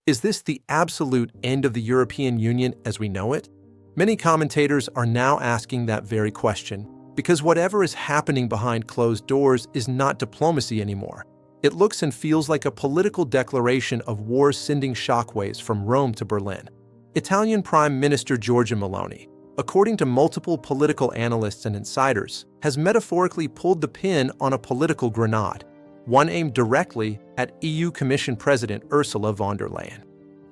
Is this the absolute end of the European Union as we know it? Many commentators are now asking that very question, because whatever is happening behind closed doors is not diplomacy anymore. It looks and feels like a political declaration of war sending shockwaves from Rome to Berlin. Italian Prime Minister Giorgia Meloni, according to multiple political analysts and insiders, has metaphorically pulled the pin on a political grenade, one aimed directly at EU Commission President Ursula von der Leyen.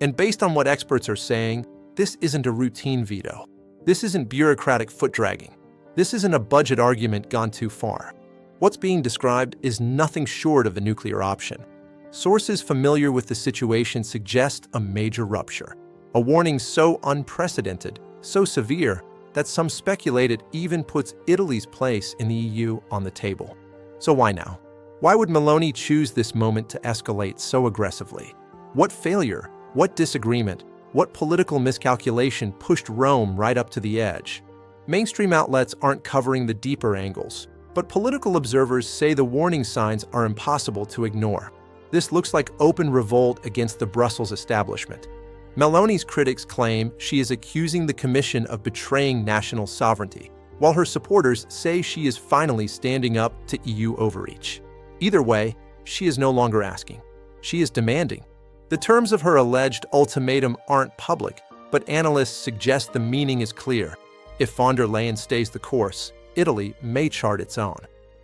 And based on what experts are saying, this isn't a routine veto. This isn't bureaucratic foot-dragging. This isn't a budget argument gone too far. What's being described is nothing short of a nuclear option. Sources familiar with the situation suggest a major rupture, a warning so unprecedented, so severe, that some speculate it even puts Italy's place in the EU on the table. So why now? Why would Meloni choose this moment to escalate so aggressively? What failure, what disagreement, what political miscalculation pushed Rome right up to the edge? Mainstream outlets aren't covering the deeper angles, but political observers say the warning signs are impossible to ignore. This looks like open revolt against the Brussels establishment. Meloni's critics claim she is accusing the Commission of betraying national sovereignty, while her supporters say she is finally standing up to EU overreach. Either way, she is no longer asking. She is demanding. The terms of her alleged ultimatum aren't public, but analysts suggest the meaning is clear. If von der Leyen stays the course, Italy may chart its own.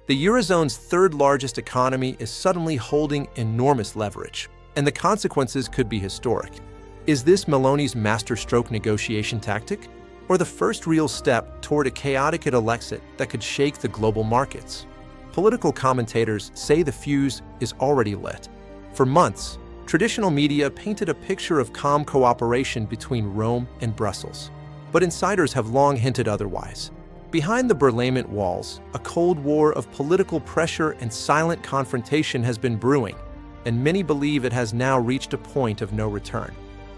The Eurozone's third-largest economy is suddenly holding enormous leverage, and the consequences could be historic. Is this Meloni's masterstroke negotiation tactic, or the first real step toward a chaotic Italexit that could shake the global markets? Political commentators say the fuse is already lit. For months, traditional media painted a picture of calm cooperation between Rome and Brussels. But insiders have long hinted otherwise. Behind the Berlaymont walls, a cold war of political pressure and silent confrontation has been brewing, and many believe it has now reached a point of no return.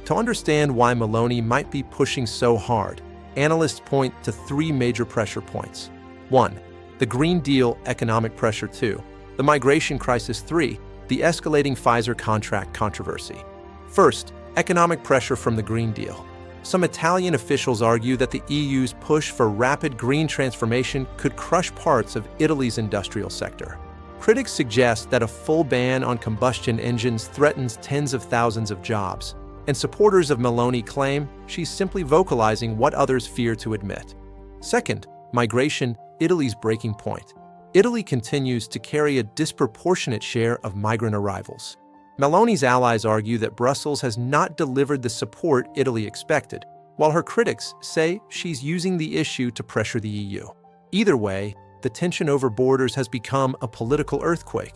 To understand why Meloni might be pushing so hard, analysts point to three major pressure points. 1. The Green Deal economic pressure. 2. The migration crisis. 3. The escalating Pfizer contract controversy. First, economic pressure from the Green Deal. Some Italian officials argue that the EU's push for rapid green transformation could crush parts of Italy's industrial sector. Critics suggest that a full ban on combustion engines threatens tens of thousands of jobs, and supporters of Meloni claim she's simply vocalizing what others fear to admit. Second, migration, Italy's breaking point. Italy continues to carry a disproportionate share of migrant arrivals. Meloni's allies argue that Brussels has not delivered the support Italy expected, while her critics say she's using the issue to pressure the EU. Either way, the tension over borders has become a political earthquake.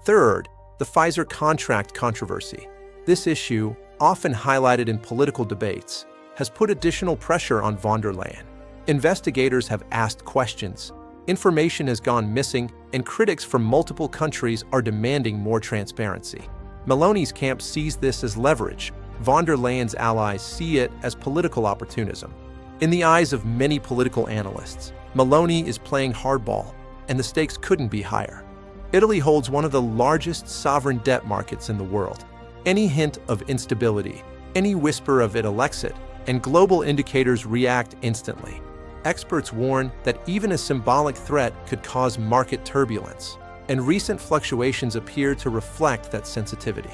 Third, the Pfizer contract controversy. This issue, often highlighted in political debates, has put additional pressure on von der Leyen. Investigators have asked questions, information has gone missing, and critics from multiple countries are demanding more transparency. Meloni's camp sees this as leverage. Von der Leyen's allies see it as political opportunism. In the eyes of many political analysts, Meloni is playing hardball, and the stakes couldn't be higher. Italy holds one of the largest sovereign debt markets in the world. Any hint of instability, any whisper of Italexit, and global indicators react instantly. Experts warn that even a symbolic threat could cause market turbulence, and recent fluctuations appear to reflect that sensitivity.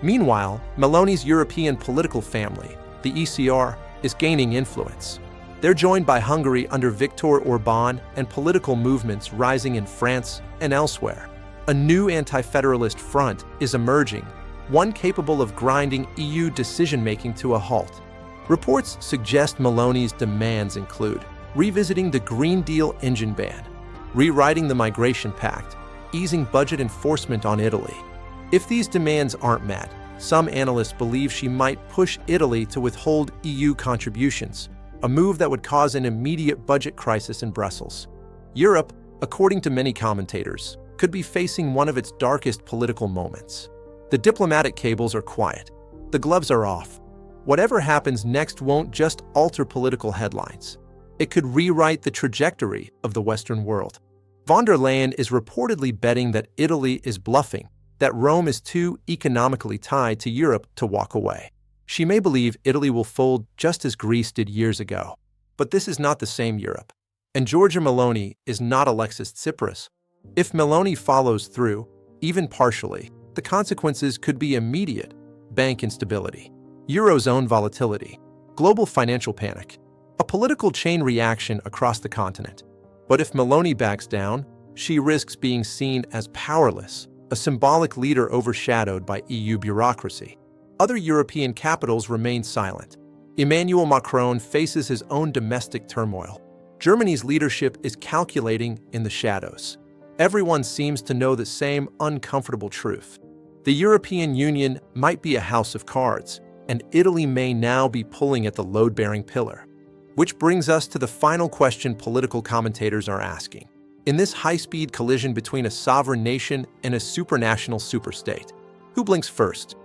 Meanwhile, Meloni's European political family, the ECR, is gaining influence. They're joined by Hungary under Viktor Orbán and political movements rising in France and elsewhere. A new anti-federalist front is emerging, one capable of grinding EU decision-making to a halt. Reports suggest Meloni's demands include revisiting the Green Deal engine ban, rewriting the Migration Pact, easing budget enforcement on Italy. If these demands aren't met, some analysts believe she might push Italy to withhold EU contributions, a move that would cause an immediate budget crisis in Brussels. Europe, according to many commentators, could be facing one of its darkest political moments. The diplomatic cables are quiet. The gloves are off. Whatever happens next won't just alter political headlines. It could rewrite the trajectory of the Western world. Von der Leyen is reportedly betting that Italy is bluffing, that Rome is too economically tied to Europe to walk away. She may believe Italy will fold just as Greece did years ago. But this is not the same Europe. And Giorgia Meloni is not Alexis Tsipras. If Meloni follows through, even partially, the consequences could be immediate: bank instability, Eurozone volatility, global financial panic, a political chain reaction across the continent. But if Meloni backs down, she risks being seen as powerless, a symbolic leader overshadowed by EU bureaucracy. Other European capitals remain silent. Emmanuel Macron faces his own domestic turmoil. Germany's leadership is calculating in the shadows. Everyone seems to know the same uncomfortable truth. The European Union might be a house of cards, and Italy may now be pulling at the load-bearing pillar. Which brings us to the final question political commentators are asking. In this high-speed collision between a sovereign nation and a supranational superstate, who blinks first?